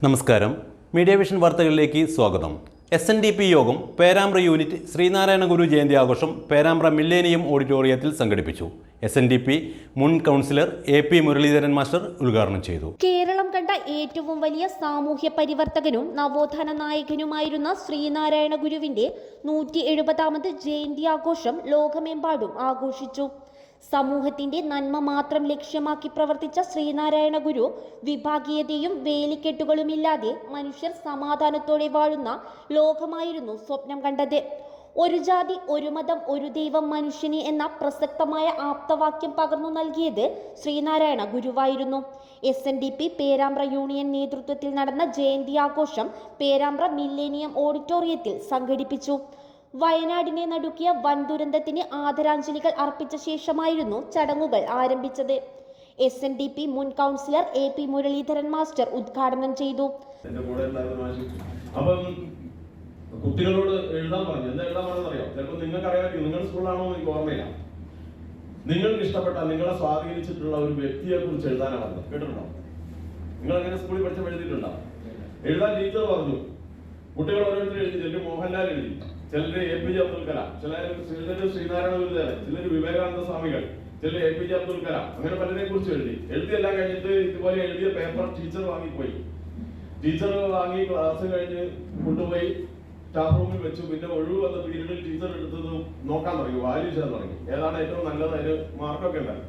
നമസ്കാരം, media vision വാർത്തകളിലേക്ക് സ്വാഗതം. SNDP യോഗം പേരാമ്പ്ര യൂണിറ്റ് ശ്രീനാരായണ ഗുരു ജയന്തി ആഘോഷം പേരാമ്പ്ര മില്ലേനിയം ഓഡിറ്റോറിയത്തിൽ സംഘടിപ്പിച്ചു. SNDP മുൻ കൗൺസിലർ AP മുരളീധരൻ മാസ്റ്റർ ഉദ്ഘാടനം ചെയ്തു. കേരളം കണ്ട ഏറ്റവും വലിയ സാമൂഹ്യ പരിവർത്തകനും നവോത്ഥാന നായകനുമായിരുന്ന ശ്രീനാരായണ ഗുരുവിന്റെ 170ാമത് ജയന്തി ആഘോഷം ലോകമെമ്പാടും ആഘോഷിച്ചു. സമൂഹത്തിന്റെ നന്മ മാത്രം ലക്ഷ്യമാക്കി പ്രവർത്തിച്ച ശ്രീനാരായണ ഗുരു വിഭാഗീയതയും വേലിക്കെട്ടുകളുമില്ലാതെ മനുഷ്യർ സമാധാനത്തോടെ വാഴുന്ന ലോകമായിരുന്നു സ്വപ്നം കണ്ടത്. ഒരു ജാതി, ഒരു മതം, ഒരു ദൈവം, മനുഷ്യന് എന്ന പ്രസക്തമായ ആപ്തവാക്യം പകർന്നു നൽകിയത് ശ്രീനാരായണ ഗുരുവായിരുന്നു. SNDP പേരാമ്പ്ര യൂണിയൻ നേതൃത്വത്തിൽ നടന്ന ജയന്തി ആഘോഷം പേരാമ്പ്ര മില്ലേനിയം ഓഡിറ്റോറിയത്തിൽ സംഘടിപ്പിച്ചു. വയനാടിനെ നടുക്കിയ വൻ ദുരന്തത്തിന് ആദരാഞ്ജലികൾ അർപ്പിച്ച ശേഷമായിരുന്നു ചടങ്ങുകൾ ആരംഭിച്ചത്. SNDP മുൻ കൗൺസിലർ AP മുരളീധരൻ മാസ്റ്റർ ഉദ്ഘാടനം ചെയ്തു. കുട്ടികളോട് എഴുതാൻ പറഞ്ഞു. എന്താ എഴുതാൻ പറഞ്ഞറിയോ? ചിലപ്പോൾ നിങ്ങൾക്ക് അറിയാമായിരിക്കും, നിങ്ങളുടെ സ്കൂളിലാണോ എനിക്ക് ഓർമ്മയില്ല. നിങ്ങൾക്ക് ഇഷ്ടപ്പെട്ട, നിങ്ങളെ സ്വാധീനിച്ചിട്ടുള്ള ഒരു വ്യക്തിയെ കുറിച്ച് എഴുതാനാണ് പറഞ്ഞത്. കേട്ടിട്ടുണ്ടോ? നിങ്ങൾ അങ്ങനെ സ്കൂളിൽ പഠിച്ചപ്പോൾ എഴുതിയിട്ടുണ്ടോ? എഴുതാൻ ടീച്ചർ പറഞ്ഞു. കുട്ടികൾ ഓരോരുത്തരും എഴുതി. ചിലർ മോഹൻലാൽ എഴുതി, ചിലർ APJ അബ്ദുൽ കലാം, ചിലർ ശ്രീനാരായണ ഗുരുദേവൻ, ചിലർ വിവേകാനന്ദ സ്വാമികൾ, ചിലർ APJ അബ്ദുൽ കലാം, അങ്ങനെ പലരെ കുറിച്ച് എഴുതിയെല്ലാം കഴിഞ്ഞിട്ട് ഇതുപോലെ എഴുതിയ പേപ്പർ ടീച്ചർ വാങ്ങിപ്പോയി. ടീച്ചർ വാങ്ങി ക്ലാസ് കഴിഞ്ഞ് കൊണ്ടുപോയി സ്റ്റാഫ് റൂമിൽ വെച്ചു. പിന്നെ ഒഴിവ് വന്ന പീരീഡിൽ ടീച്ചർ എടുത്തത് നോക്കാൻ തുടങ്ങി, വാല്യൂ ചെയ്യാൻ തുടങ്ങി. ഏതാണ് ഏറ്റവും നല്ലത്, അതിന് മാർക്കൊക്കെ ഉണ്ടായി.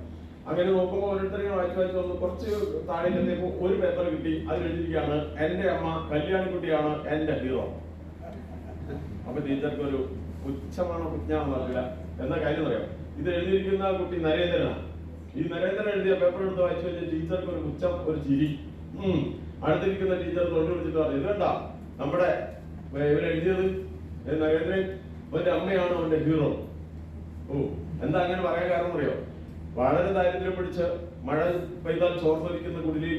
അങ്ങനെ നോക്കുമ്പോൾ ഓരോരുത്തരെയും വായിച്ചു വന്ന് കുറച്ച് താഴേക്ക് എത്തിയപ്പോൾ ഒരു പേപ്പർ കിട്ടി. അതിൽ എഴുതിയിരിക്കുകയാണ്, എന്റെ അമ്മ കല്യാണിക്കുട്ടിയാണ് എന്റെ ഹീറോ. അപ്പൊ ടീച്ചർക്ക് ഒരു പുച്ഛമാണോ കുഞ്ഞാണെന്ന് അറിയില്ല. എന്താ കാര്യം അറിയാം? ഇത് എഴുതിയിരിക്കുന്ന കുട്ടി നരേന്ദ്രനാണ്. ഈ നരേന്ദ്രൻ എഴുതിയ പേപ്പർ എടുത്ത് വായിച്ചു കഴിഞ്ഞാൽ ടീച്ചർക്ക് ഒരു പുച്ഛം, ഒരു ചിരി. അടുത്തിരിക്കുന്ന ടീച്ചർ തൊണ്ടു വിളിച്ചിട്ട് പറഞ്ഞു, ഇത് കണ്ടാ നമ്മുടെ ഇവരെഴുതിയത് നരേന്ദ്രൻ, അവന്റെ അമ്മയാണ് അവന്റെ ഹീറോ. എന്താ അങ്ങനെ പറയാൻ കാരണം അറിയോ? വളരെ ദാരിദ്ര്യം പിടിച്ച് മഴ പെയ്താൽ ചോർന്നൊലിക്കുന്ന കുടിലിൽ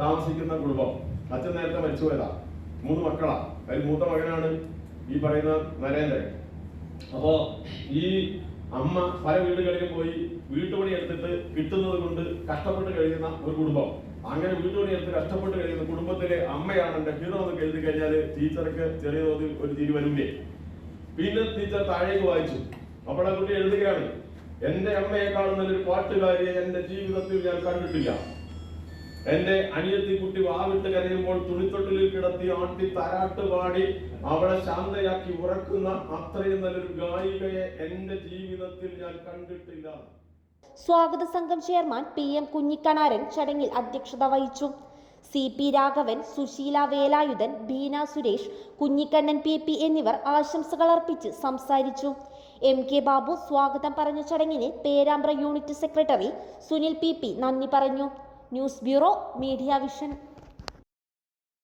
താമസിക്കുന്ന കുടുംബം. അച്ഛൻ നേരത്തെ മരിച്ചുപോയതാ. 3 മക്കളാ. അതിൽ മൂത്ത മകനാണ് ഈ പറയുന്ന നരേന്ദ്രൻ. അപ്പോ ഈ അമ്മ പല വീടുകളിലും പോയി വീട്ടുപണി എടുത്തിട്ട് കിട്ടുന്നത് കൊണ്ട് കഷ്ടപ്പെട്ട് കഴിയുന്ന ഒരു കുടുംബം. അങ്ങനെ വീട്ടുപണി എടുത്ത് കഷ്ടപ്പെട്ട് കഴിയുന്ന കുടുംബത്തിലെ അമ്മയാണ് എന്റെ ഹീറോ എന്ന് എഴുതി കഴിഞ്ഞാൽ ടീച്ചർക്ക് ചെറിയ തോതിൽ ഒരു ചിരി വരൂലേ? പിന്നെ ടീച്ചർ താഴേക്ക് വായിച്ചു. അപ്പോൾ ആ കുട്ടി എഴുതുകയാണ്, എന്റെ അമ്മയെക്കാളും നല്ലൊരു പാട്ടുകാരിയെ എന്റെ ജീവിതത്തിൽ ഞാൻ കണ്ടിട്ടില്ല. എന്റെ അനിയത്തി കുട്ടി വാവിട്ട് കരയുമ്പോൾ തുണിത്തൊട്ടിലിൽ കിടത്തി ആട്ടി തരാട്ട് പാടി അവളെ ശാന്തയാക്കി ഉറക്കുന്ന അത്രയും നല്ലൊരു ഗായികയെ എന്റെ ജീവിതത്തിൽ ഞാൻ കണ്ടിട്ടില്ല. സ്വാഗത സംഘം ചെയർമാൻ PM കുഞ്ഞിക്കണാരൻ ചടങ്ങിൽ അധ്യക്ഷത വഹിച്ചു. CP രാഘവൻ, സുശീല വേലായുധൻ, ബീന സുരേഷ്, കുഞ്ഞിക്കണ്ണൻ PP എന്നിവർ ആശംസകൾ അർപ്പിച്ച് സംസാരിച്ചു. MK ബാബു സ്വാഗതം പറഞ്ഞ ചടങ്ങിന് Perambra unit secretary Sunil PP നന്ദി പറഞ്ഞു. News bureau, media vision.